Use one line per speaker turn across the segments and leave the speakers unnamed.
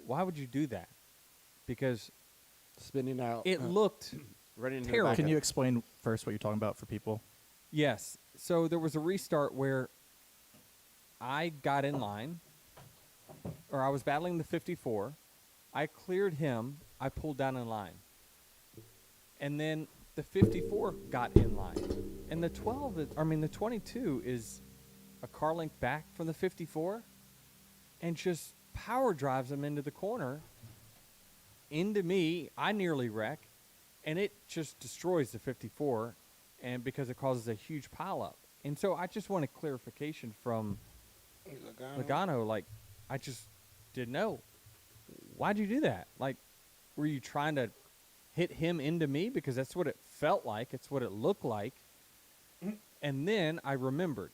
why would you do that? Because
Spinning out.
it looked
Running into the
terrible.
back
Can
of-
you explain first what you're talking about for people?
Yes. So there was a restart where I got in line, or I was battling the 54. I cleared him. I pulled down in line. And then the 54 got in line. And the 22 is a car length back from the 54 and just power drives him into the corner, into me. I nearly wreck, and it just destroys the 54, and because it causes a huge pileup. And so I just wanted clarification from Logano. Like, I just didn't know. Why'd you do that? Like, were you trying to hit him into me? Because that's what it felt like. It's what it looked like. And then I remembered.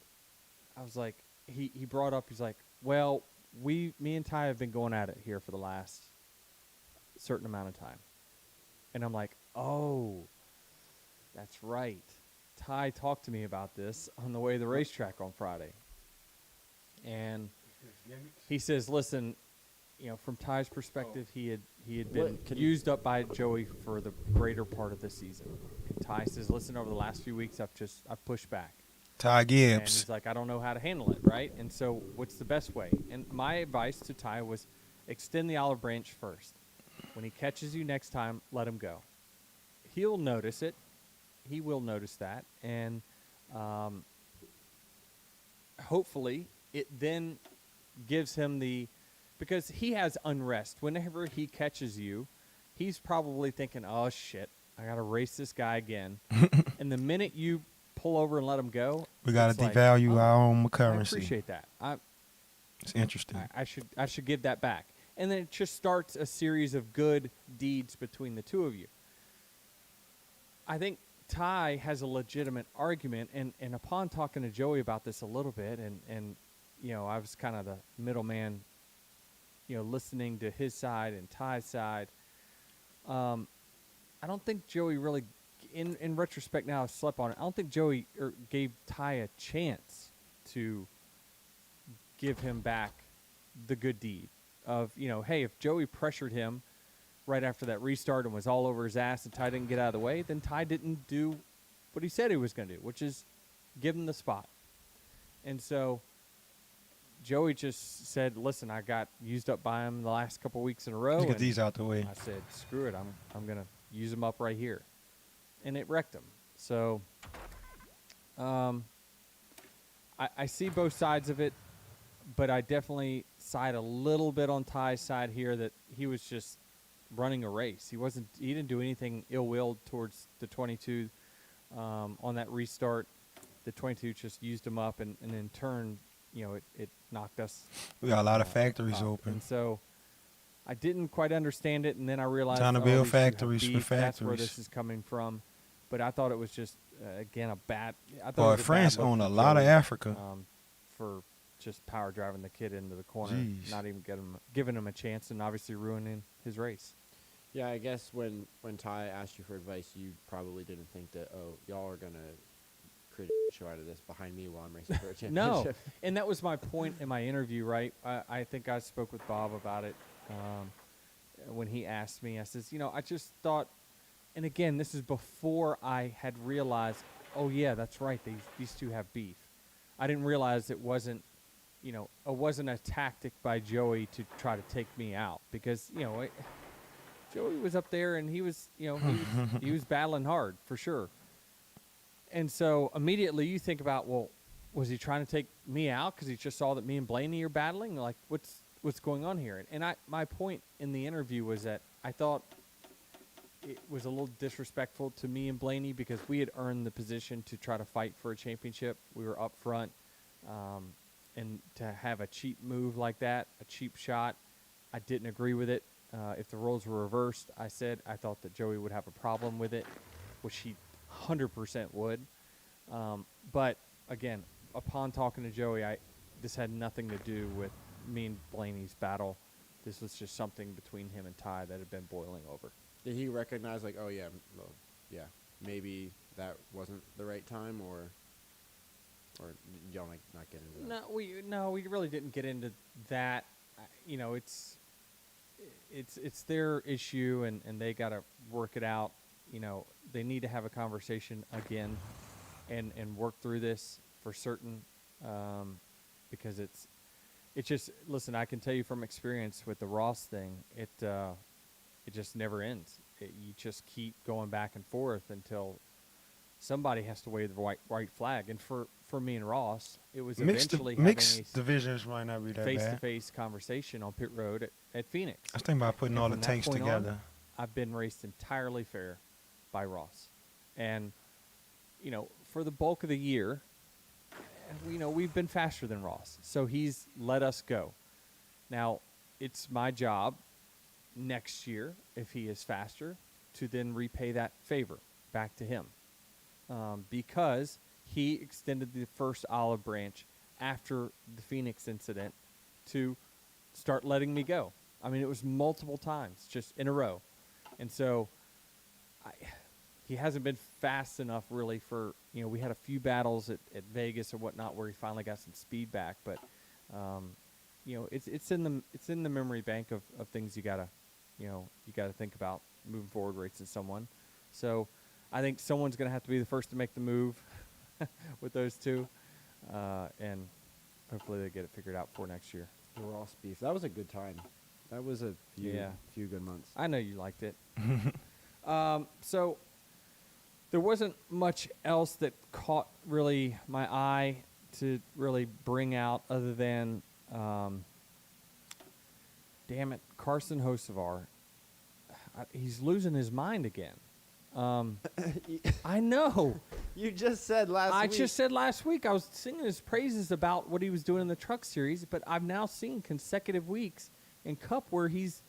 I was like, he brought up, he's like, well, me and Ty have been going at it here for the last certain amount of time. And I'm like, oh, that's right. Ty talked to me about this on the way to the racetrack on Friday. And he says, listen, from Ty's perspective, he had been used up by Joey for the greater part of the season. And Ty says, listen, over the last few weeks, I've pushed back.
Ty
And
Gibbs.
he's like, I don't know how to handle it, right? And so what's the best way? And my advice to Ty was extend the olive branch first. When he catches you next time, let him go. He'll notice it. He will notice that. And hopefully it then gives him because he has unrest. Whenever he catches you, he's probably thinking, oh, shit, I got to race this guy again. And the minute you pull over and let him go,
We got
it's
to
like,
devalue
oh,
our own
I
currency.
appreciate that.
It's interesting.
I should give that back. And then it just starts a series of good deeds between the two of you. I think Ty has a legitimate argument, and upon talking to Joey about this a little bit, and I was kind of the middleman, listening to his side and Ty's side. I don't think Joey really, in retrospect now, I've slept on it. I don't think Joey gave Ty a chance to give him back the good deed of, hey, if Joey pressured him right after that restart and was all over his ass and Ty didn't get out of the way, then Ty didn't do what he said he was going to do, which is give him the spot. And so Joey just said, listen, I got used up by him the last couple weeks in a row.
Let's get
and
these out the way.
I said, screw it. I'm going to use him up right here. And it wrecked him. So I see both sides of it, but I definitely side a little bit on Ty's side here that he was just running a race. He didn't do anything ill-willed towards the 22 on that restart. The 22 just used him up, and in turn, it knocked us.
We got a lot of factories
up.
open.
And so I didn't quite understand it, and then I realized
Time to
oh,
build
these two have
factories for
beef. That's where
factories.
this is coming from. But I thought it was just again a bad. I thought
Boy,
it was a bad
France
look
own
for
a lot of
Joey,
Africa.
for just power driving the kid into the corner,
Jeez.
not even giving him a chance, and obviously ruining his race.
Yeah, I guess when Ty asked you for advice, you probably didn't think that, oh, y'all are going to create a show out of this behind me while I'm racing for a championship.
No, and that was my point in my interview, right? I think I spoke with Bob about it when he asked me. I says, I just thought, and again, this is before I had realized, oh, yeah, that's right, these two have beef. I didn't realize it wasn't a tactic by Joey to try to take me out because, Joey was up there and he was battling hard for sure. And so immediately you think about, well, was he trying to take me out because he just saw that me and Blaney are battling? Like, what's going on here? And my point in the interview was that I thought it was a little disrespectful to me and Blaney because we had earned the position to try to fight for a championship. We were up front. And to have a cheap move like that, a cheap shot, I didn't agree with it. If the roles were reversed, I said I thought that Joey would have a problem with it, which he 100% would. But, again, upon talking to Joey, this had nothing to do with me and Blaney's battle. This was just something between him and Ty that had been boiling over.
Did he recognize, like, oh, yeah, well, yeah, maybe that wasn't the right time, or y'all not get into that?
No, we really didn't get into that. it's their issue, and they got to work it out. You know, they need to have a conversation again, and work through this for certain, because it's just, listen. I can tell you from experience with the Ross thing, it just never ends. You just keep going back and forth until somebody has to wave the white flag. And for me and Ross, it was eventually
Mixed divisions might not be that bad.
face-to-face conversation on pit road at Phoenix.
I was thinking about putting
And
all the
from that
tanks
point on,
together.
I've been raced entirely fair by Ross. And, you know, for the bulk of the year, you know, we've been faster than Ross. So he's let us go. Now, it's my job next year, if he is faster, to then repay that favor back to him. Because he extended the first olive branch after the Phoenix incident to start letting me go. I mean, it was multiple times, just in a row. And so he hasn't been fast enough, really, for, you know, we had a few battles at Vegas and whatnot where he finally got some speed back. But, you know, it's in the memory bank of things you gotta think about moving forward, racing someone. So I think someone's going to have to be the first to make the move with those two, and hopefully they get it figured out for next year.
The Ross beef. That was a good time. That was a few good months.
I know you liked it. So there wasn't much else that caught really my eye to really bring out other than, damn it, Carson Hocevar. He's losing his mind again. I know.
You just said last week.
I just said last week I was singing his praises about what he was doing in the truck series, but I've now seen consecutive weeks in Cup where he's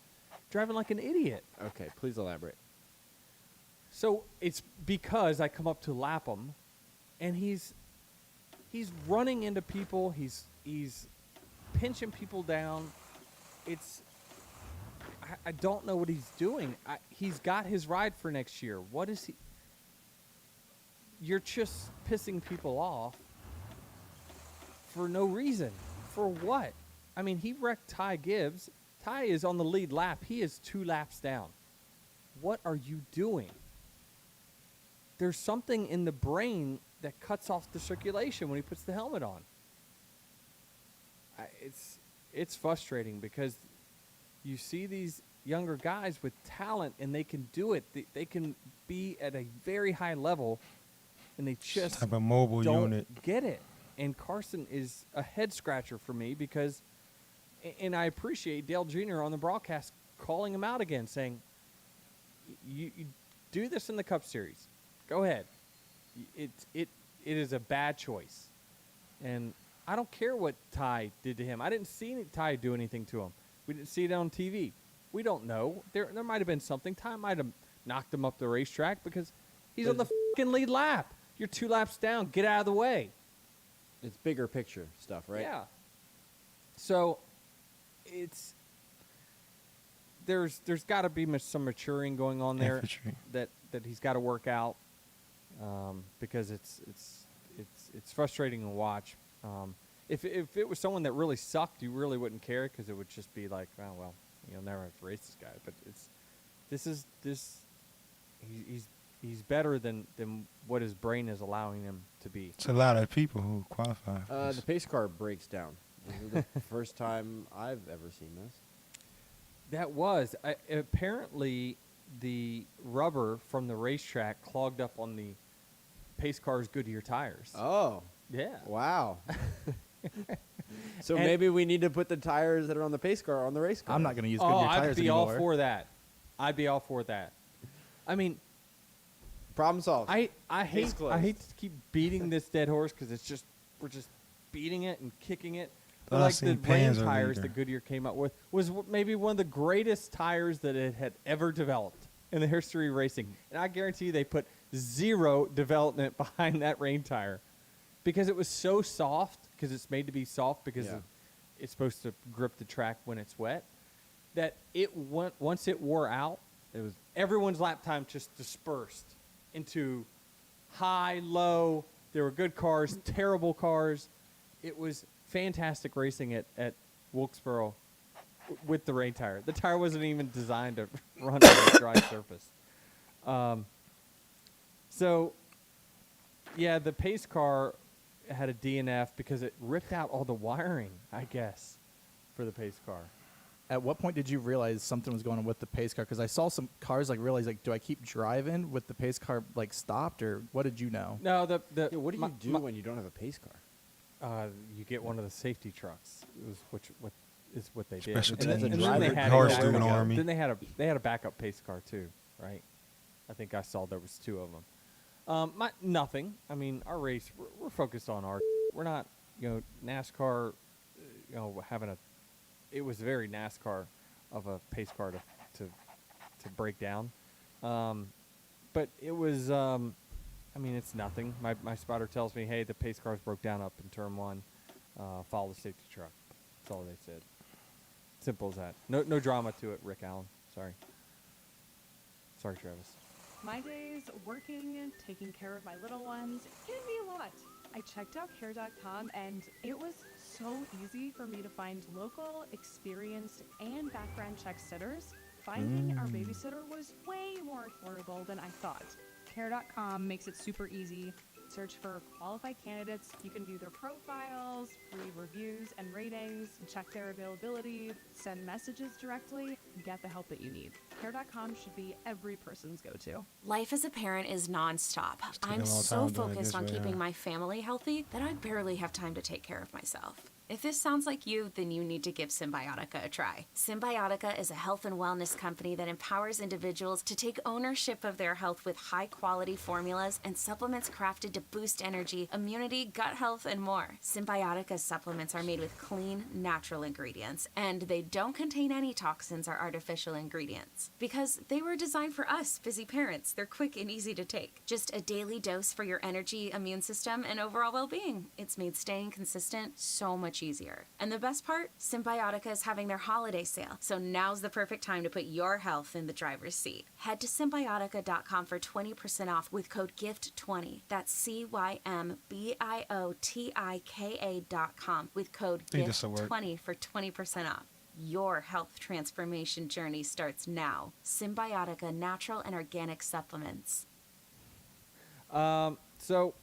driving like an idiot.
Okay, please elaborate.
So it's because I come up to lap him, and he's running into people. He's pinching people down. I don't know what he's doing. He's got his ride for next year. What is he? You're just pissing people off for no reason. For what? I mean, he wrecked Ty Gibbs. Ty is on the lead lap. He is 2 laps down. What are you doing? There's something in the brain that cuts off the circulation when he puts the helmet on. It's frustrating because you see these younger guys with talent, and they can do it. They can be at a very high level, and they just
Type of mobile
don't
unit.
get it. And Carson is a head scratcher for me because, and I appreciate Dale Jr. on the broadcast calling him out again, saying, "You do this in the Cup Series. Go ahead. It is a bad choice." And I don't care what Ty did to him. I didn't see Ty do anything to him. We didn't see it on TV. We don't know. There might have been something. Ty might have knocked him up the racetrack because he's on the fucking lead lap. You're 2 laps down. Get out of the way.
It's bigger picture stuff, right?
Yeah. So there's got to be some maturing going on there
Infantry.
that he's got to work out, because it's frustrating to watch. If it was someone that really sucked, you really wouldn't care because it would just be like, oh well, you'll never have to race this guy. But he's better than what his brain is allowing him to be.
It's a lot of people who qualify. For
The
this.
pace car breaks down. This is the first time I've ever seen this.
That was apparently the rubber from the racetrack clogged up on the pace car's Goodyear tires.
Oh.
Yeah.
Wow. So
And-
maybe we need to put the tires that are on the pace car on the race car.
I'm not going to use
Oh,
Goodyear
I'd
tires
be
anymore.
all for that. I'd be all for that. I mean,
Problem solved.
I
Case
hate
closed.
to keep beating this dead horse because we're just beating it and kicking it. But
Thought I
like the
seen
rain
Pans are
tires
leader.
that Goodyear came up with was maybe one of the greatest tires that it had ever developed in the history of racing. And I guarantee you they put 0 development behind that rain tire because it was so soft, because it's made to be soft because
Yeah.
it's supposed to grip the track when it's wet, that once it wore out, it was everyone's lap time just dispersed into high, low. There were good cars, terrible cars. It was fantastic racing at Wilkesboro with the rain tire. The tire wasn't even designed to run on a dry surface. So, yeah, the pace car had a DNF because it ripped out all the wiring, I guess, for the pace car.
At what point did you realize something was going on with the pace car? Because I saw some cars realize do I keep driving with the pace car stopped, or what did you know?
No, the
Yeah, what do you do when you don't have a pace car?
you get one of the safety trucks. It was what they did.
Special
And that's a
teams.
driver
then they had
Cars
a
do an
backup-
army.
Then they had a backup pace car too, right? I think I saw there was 2 of them. Nothing. I mean, our race, we're focused on our. We're not, NASCAR. Having a. It was very NASCAR of a pace car to break down, but it was. I mean, it's nothing. My spotter tells me, hey, the pace cars broke down up in turn 1. Follow the safety truck. That's all they said. Simple as that. No drama to it, Rick Allen. Sorry, Travis.
My days working, taking care of my little ones, can be a lot. I checked out care.com and it was so easy for me to find local, experienced, and background check sitters. Finding our babysitter was way more affordable than I thought. Care.com makes it super easy. Search for qualified candidates. You can view their profiles, read reviews and ratings, check their availability, send messages directly, get the help that you need. Care.com should be every person's go-to.
Life as a parent is nonstop.
taking a
I'm
long
so
time doing it
focused
this
on
way,
keeping
huh?
my family healthy that I barely have time to take care of myself. If this sounds like you, then you need to give Symbiotica a try. Symbiotica is a health and wellness company that empowers individuals to take ownership of their health with high-quality formulas and supplements crafted to boost energy, immunity, gut health, and more. Symbiotica supplements are made with clean, natural ingredients, and they don't contain any toxins or artificial ingredients. Because they were designed for us, busy parents. They're quick and easy to take. Just a daily dose for your energy, immune system, and overall well-being. It's made staying consistent so much easier. And the best part? Symbiotica is having their holiday sale, so now's the perfect time to put your health in the driver's seat. Head to Symbiotica.com for 20% off with code GIFT20. That's CYMBIOTIKA.com with code
think this'll work.
GIFT20 for 20% off. Your health transformation journey starts now. Symbiotica natural and organic supplements.
So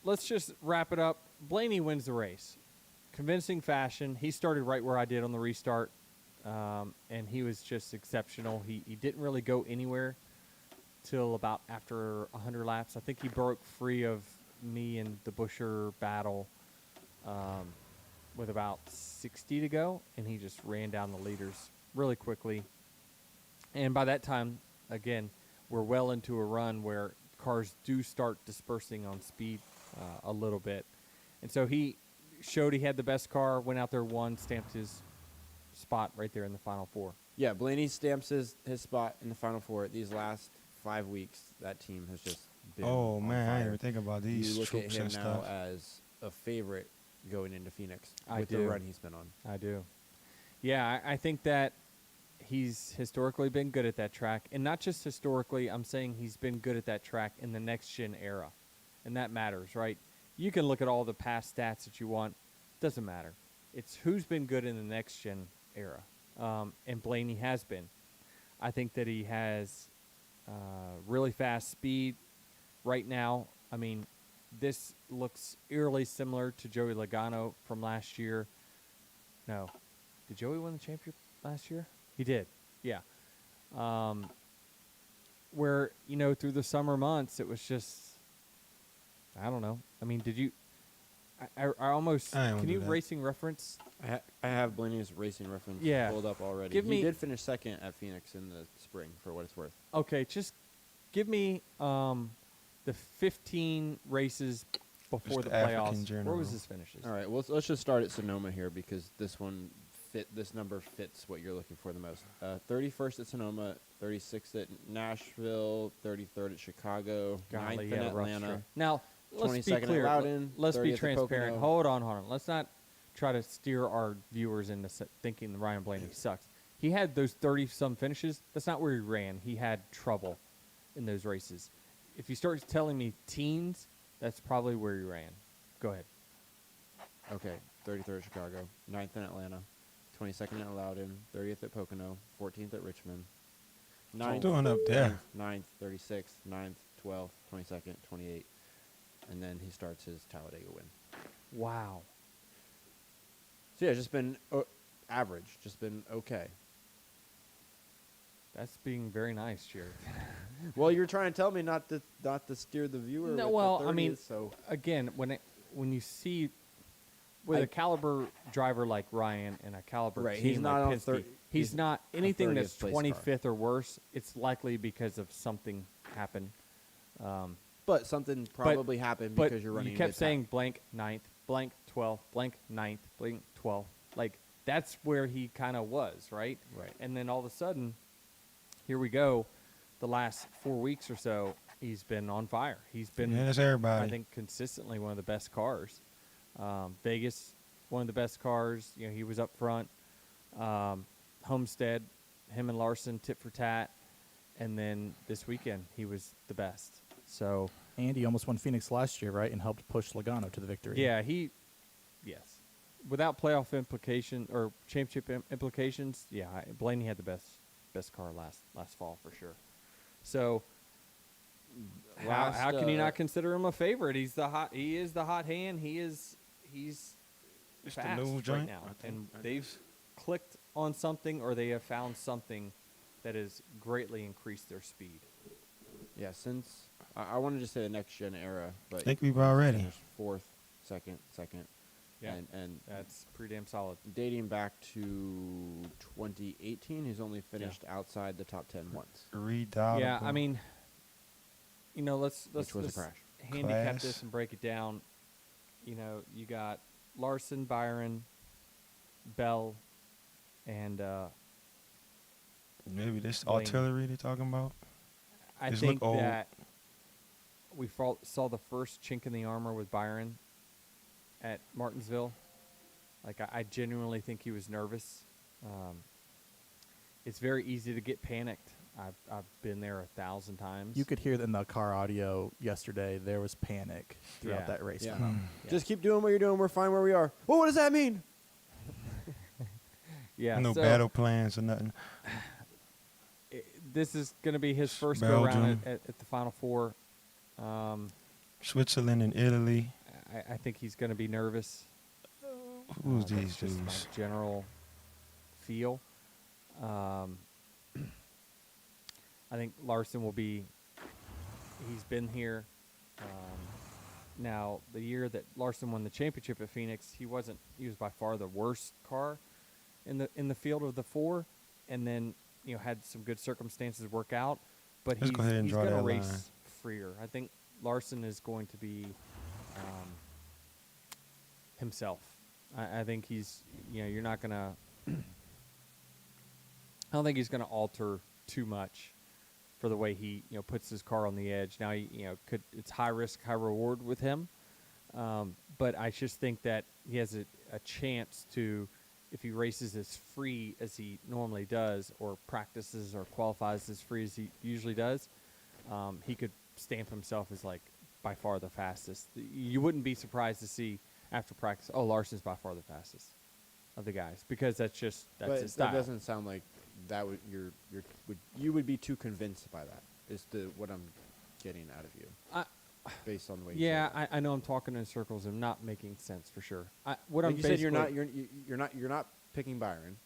let's just wrap it up. Blaney wins the race. Convincing fashion. He started right where I did on the restart, and he was just exceptional. He didn't really go anywhere till about after 100 laps. I think he broke free of me in the Busher battle with about 60 to go, and he just ran down the leaders really quickly. And by that time, again, we're well into a run where cars do start dispersing on speed a little bit. And so he showed he had the best car, went out there, won, stamped his spot right there in the Final Four.
Yeah, Blaney stamps his spot in the Final Four. These last 5 weeks, that team has just been
Oh
on
man, I
fire.
didn't even think about these
You look at
troops
him
and
now
stuff.
as a favorite going into Phoenix
I
with the
do.
run he's been on.
I do. Yeah, I think that he's historically been good at that track. And not just historically, I'm saying he's been good at that track in the next-gen era. And that matters, right? You can look at all the past stats that you want. Doesn't matter. It's who's been good in the next-gen era. And Blaney has been. I think that he has really fast speed right now. I mean, this looks eerily similar to Joey Logano from last year. No. Did Joey win the championship last year? He did. Yeah. Where, through the summer months, it was just, I don't know. I mean, did you, I almost,
I won't
can
do
you
that.
racing reference?
I have Blaney's racing reference
Yeah.
pulled up already.
Give
he
me-
did finish second at Phoenix in the spring, for what it's worth.
Okay, just give me the 15 races before
Just
the
African
playoffs. Where
general.
was his finishes?
All right, well, let's just start at Sonoma here because this number fits what you're looking for the most. 31st at Sonoma, 36th at Nashville, 33rd at Chicago,
Golly,
9th
he
in
had a rough
Atlanta.
stretch. Now, let's be
22nd at
clear.
Loudon,
Let's be
30th at
transparent.
Pocono.
Hold on. Let's not try to steer our viewers into thinking that Ryan Blaney sucks. He had those 30-some finishes. That's not where he ran. He had trouble in those races. If you start telling me teens, that's probably where he ran. Go ahead.
Okay, 33rd at Chicago, 9th in Atlanta, 22nd at Loudon, 30th at Pocono, 14th at Richmond,
What
9th,
you doing up there?
9th, 36th, 9th, 12th, 22nd, 28th, and then he starts his Talladega win.
Wow.
So yeah, just been average, just been okay.
That's being very nice, Jared.
Well, you're trying to tell me not to steer the viewer.
No,
with
well,
the
I
30th,
mean,
so
again, when you see with a caliber driver like Ryan and a caliber
Right,
team
he's not
like
on
Penske,
he's
not
a
anything
30th
that's
place car.
25th or worse. It's likely because of something happened.
but something probably happened
But
because you're running.
you kept
mid-pack.
saying blank 9th, blank 12th, blank 9th, blank 12th. Like that's where he kind of was, right?
Right.
And then all of a sudden, here we go. The last 4 weeks or so, he's been on fire. He's been,
Yeah, that's everybody.
I think, consistently one of the best cars. Vegas, one of the best cars. You know, he was up front. Homestead, him and Larson, tit for tat. And then this weekend, he was the best. So,
And he almost won Phoenix last year, right, and helped push Logano to the victory.
yeah, yes. Without playoff implication or championship implications, yeah, Blaney had the best car last fall for sure. So, how can you not consider him a favorite? He is the hot hand. He's
It's the
fast
new
right
joint,
now,
I think.
and they've clicked on something, or they have found something that has greatly increased their speed.
Yeah, since I wanted to say the next gen era, but
I think we've already.
finished fourth, second,
Yeah,
and
that's pretty damn solid.
dating back to 2018, he's only finished outside the top 10 once,
Redialable.
Yeah, I mean, you know, let's
which was a crash.
handicap
Class.
this and break it down. You know, you got Larson, Byron, Bell, and
Maybe this
Blaney.
artillery they're talking about.
I
Just look
think
old.
that we saw the first chink in the armor with Byron at Martinsville. Like, I genuinely think he was nervous. It's very easy to get panicked. I've been there 1,000 times.
You could hear in the car audio yesterday there was panic throughout
Yeah.
that race.
Yeah.
Come up.
Yeah.
Just keep doing what you're doing. We're fine where we are. Well, what does that mean?
Yeah,
No
so
battle plans or nothing.
this is going to be his first go round
Belgium.
at the Final Four.
Switzerland and Italy.
I think he's going to be nervous.
Who's
That's
these
just my
dudes?
general feel. I think Larson will be. He's been here. Now, the year that Larson won the championship at Phoenix, he wasn't. He was by far the worst car in the field of the four, and then had some good circumstances work out. But
Let's go ahead and
he's
draw
going to
that
race
line.
freer. I think Larson is going to be himself. I think he's. You're not gonna. I don't think he's going to alter too much for the way he puts his car on the edge. Now it's high risk, high reward with him, but I just think that he has a chance to, if he races as free as he normally does, or practices or qualifies as free as he usually does, he could stamp himself as like by far the fastest. You wouldn't be surprised to see after practice, oh, Larson's by far the fastest of the guys, because that's his
But
style.
that doesn't sound like that would you would be too convinced by that. Is what I'm getting out of you, based on the way. You
Yeah,
said it.
I know I'm talking in circles and not making sense for sure. What
Like
I'm
you said, you're
basically-
you're not picking Byron.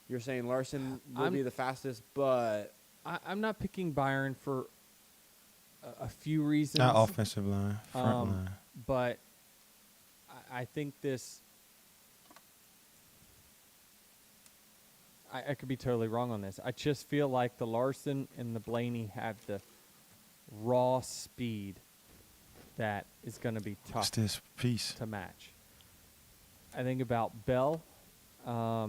You're saying Larson will
I'm-
be the fastest, but
I'm not picking Byron for a few reasons.
Not offensive line, front line.
But I think this. I could be totally wrong on this. I just feel like the Larson and the Blaney have the raw speed that is going to be
What's
tough
this piece?
to match. I think about Bell. I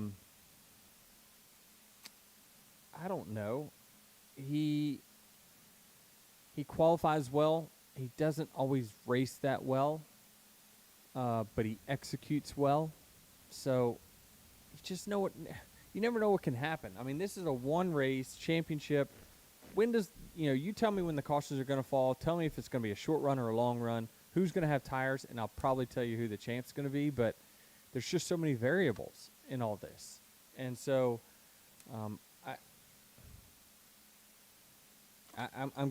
don't know. He qualifies well. He doesn't always race that well, but he executes well. So you just know what. You never know what can happen. I mean, this is a one race championship. When does you tell me when the cautions are going to fall. Tell me if it's going to be a short run or a long run. Who's going to have tires, and I'll probably tell you who the champ's going to be. But there's just so many variables, in all this. And so I'm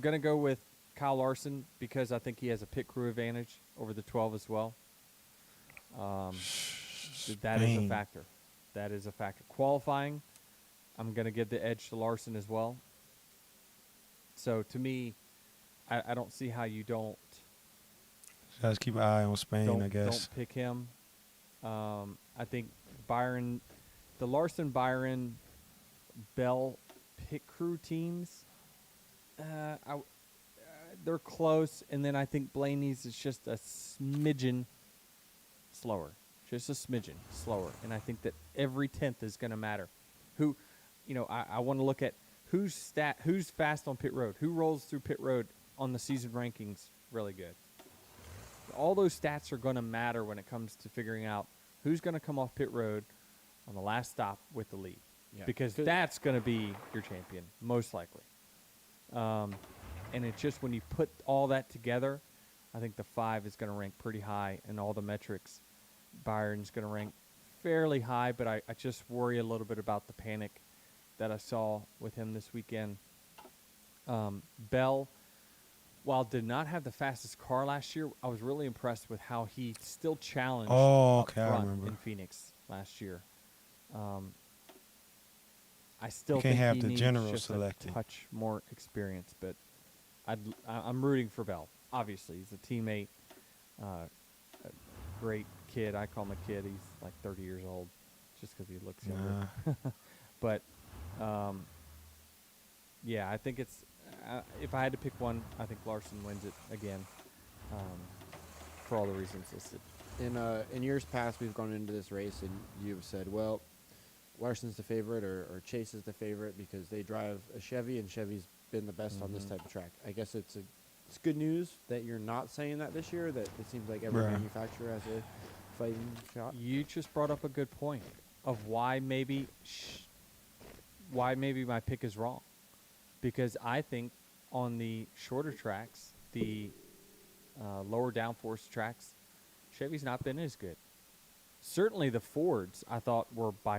going to go with Kyle Larson because I think he has a pit crew advantage over the 12 as well. That is a
Spain.
factor. That is a factor. Qualifying, I'm going to give the edge to Larson as well. So to me, I don't see how you don't
Just keep an eye on Spain, I guess.
don't pick him. I think Byron, the Larson, Byron, Bell pit crew teams, they're close. And then I think Blaney's is just a smidgen slower. Just a smidgen slower. And I think that every 10th is going to matter. Who, I want to look at who's fast on pit road, who rolls through pit road on the season rankings really good. All those stats are going to matter when it comes to figuring out who's going to come off pit road on the last stop with the lead.
Yeah.
Because that's going to be your champion, most likely. And it's just when you put all that together, I think the 5 is going to rank pretty high in all the metrics. Byron's going to rank fairly high, but I just worry a little bit about the panic that I saw with him this weekend. Bell, while did not have the fastest car last year, I was really impressed with how he still challenged
Oh,
up
okay, I
front
remember.
in Phoenix last year. I still
can't
think
have
he
the
needs
general
just
selected.
a touch more experience, but I'm rooting for Bell. Obviously, he's a teammate, a great kid. I call him a kid. He's like 30 years old, just because he looks younger. But yeah, I think it's. If I had to pick one, I think Larson wins it again, for all the reasons listed.
In years past, we've gone into this race, and you've said, well, Larson's the favorite or Chase is the favorite because they drive a Chevy, and Chevy's been the best on this type of track. I guess it's good news that you're not saying that this year, that it seems like every
Right.
manufacturer has a fighting shot.
You just brought up a good point of why maybe my pick is wrong, because I think on the shorter tracks, the lower downforce tracks, Chevy's not been as good. Certainly the Fords I thought were by